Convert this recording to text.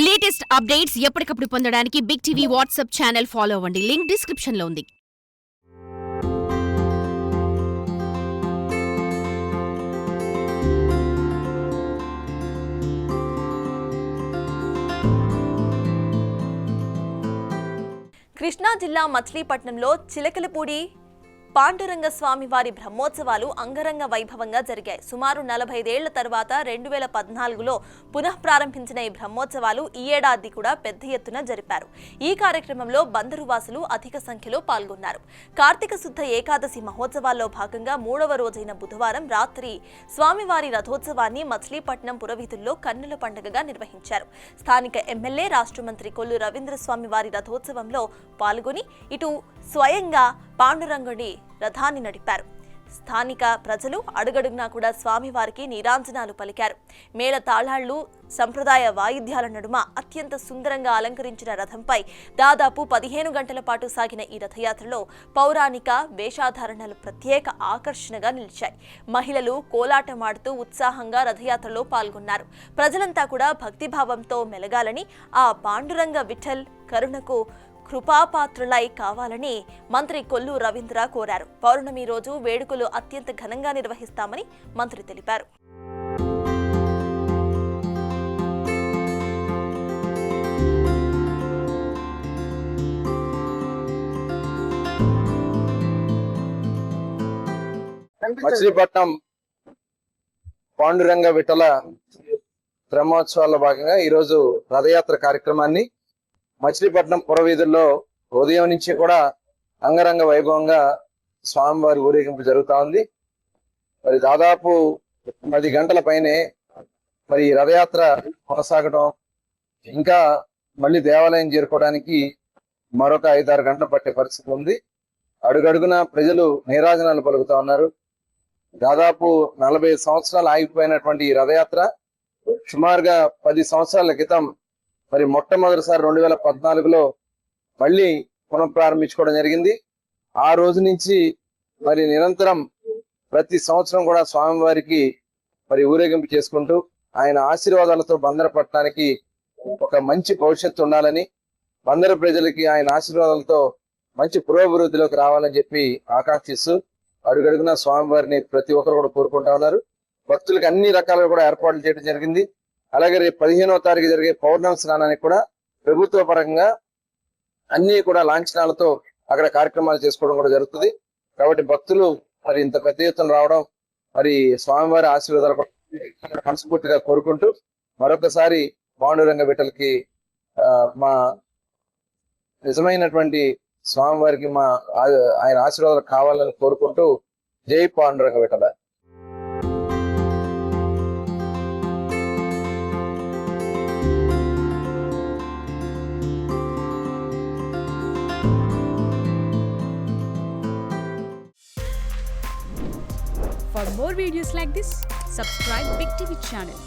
Latest updates ఎప్పటికప్పుడు పొందడానికి big TV WhatsApp channel follow అవ్వండి. లింక్ డిస్క్రిప్షన్ లో ఉంది. కృష్ణా జిల్లా మచిలీపట్నంలో చిలకలపూడి పాండురంగ స్వామి వారి బ్రహ్మోత్సవాలు అంగరంగ వైభవంగా జరిగాయి. సుమారు 45 ఏళ్ల తర్వాత 2014లో పునః ప్రారంభించిన ఈ బ్రహ్మోత్సవాలు ఈ ఏడాది కూడా పెద్ద ఎత్తున జరిపారు. ఈ కార్యక్రమంలో బందరువాసులు అధిక సంఖ్యలో పాల్గొన్నారు. కార్తీక శుద్ధ ఏకాదశి మహోత్సవాల్లో భాగంగా 3వ రోజైన బుధవారం రాత్రి స్వామివారి రథోత్సవాన్ని మచిలీపట్నం పురవీధుల్లో కన్నుల పండుగగా నిర్వహించారు. స్థానిక ఎమ్మెల్యే రాష్ట్ర మంత్రి కొల్లు రవీంద్రస్వామి వారి రథోత్సవంలో పాల్గొని ఇటు స్వయంగా పాండురంగుడి రథాన్ని నడిపారు. స్థానిక ప్రజలు అడుగడుగునా కూడా స్వామివారికి నీరాంజనాలు పలికారు. మేళ తాళాళ్లు, సంప్రదాయ వాయిద్యాల నడుమ అత్యంత సుందరంగా అలంకరించిన రథంపై దాదాపు 15 గంటల పాటు సాగిన ఈ రథయాత్రలో పౌరాణిక వేషాధారణలు ప్రత్యేక ఆకర్షణగా నిలిచాయి. మహిళలు కోలాటమాడుతూ ఉత్సాహంగా రథయాత్రలో పాల్గొన్నారు. ప్రజలంతా కూడా భక్తిభావంతో మెలగాలని, ఆ పాండురంగ విఠల్ కరుణకు కృపాపాత్రులై కావాలని మంత్రి కొల్లు రవీంద్ర కోరారు. పౌర్ణమి రోజు వేడుకలు అత్యంత ఘనంగా నిర్వహిస్తామని మంత్రి తెలిపారు. మచిలీపట్నం పాండురంగ విఠల బ్రహ్మోత్సవాల్లో భాగంగా ఈరోజు రథయాత్ర కార్యక్రమాన్ని మచిలీపట్నం పురవీధుల్లో ఉదయం నుంచి కూడా అంగరంగ వైభవంగా స్వామివారి ఊరేగింపు జరుగుతూ ఉంది. మరి దాదాపు 10 గంటల పైనే మరి రథయాత్ర కొనసాగడం, ఇంకా మళ్ళీ దేవాలయం చేరుకోవడానికి మరొక 5-6 గంటలు పట్టే పరిస్థితి ఉంది. అడుగడుగున ప్రజలు నీరాజనాలు పలుకుతా ఉన్నారు. దాదాపు 45 సంవత్సరాలు ఆగిపోయినటువంటి ఈ రథయాత్ర సుమారుగా 10 సంవత్సరాల క్రితం మరి మొట్టమొదటిసారి 2014లో మళ్ళీ పునఃప్రారంభించుకోవడం జరిగింది. ఆ రోజు నుంచి మరి నిరంతరం ప్రతి సంవత్సరం కూడా స్వామివారికి మరి ఊరేగింపు చేసుకుంటూ ఆయన ఆశీర్వాదాలతో బందర పట్టణానికి ఒక మంచి భవిష్యత్తు ఉండాలని, బందర ప్రజలకి ఆయన ఆశీర్వాదాలతో మంచి పురోభివృద్ధిలోకి రావాలని చెప్పి ఆకాంక్షిస్తూ అడుగడుగున స్వామివారిని ప్రతి ఒక్కరు కూడా కోరుకుంటా ఉన్నారు. భక్తులకు అన్ని రకాలుగా కూడా ఏర్పాట్లు చేయడం జరిగింది. అలాగే రేపు 15వ తారీఖు జరిగే పౌర్ణమి స్నానానికి కూడా ప్రభుత్వ పరంగా అన్ని కూడా లాంఛనాలతో అక్కడ కార్యక్రమాలు చేసుకోవడం కూడా జరుగుతుంది. కాబట్టి భక్తులు మరి ఇంత పెద్ద ఎత్తున రావడం మరి స్వామివారి ఆశీర్వాదాలు మనస్ఫూర్తిగా కోరుకుంటూ మరొకసారి పాండురంగ విఠలకి మా నిజమైనటువంటి స్వామివారికి మా ఆయన ఆశీర్వాదాలు కావాలని కోరుకుంటూ జై Panduranga Vitthala. For more videos like this, subscribe Big TV channel.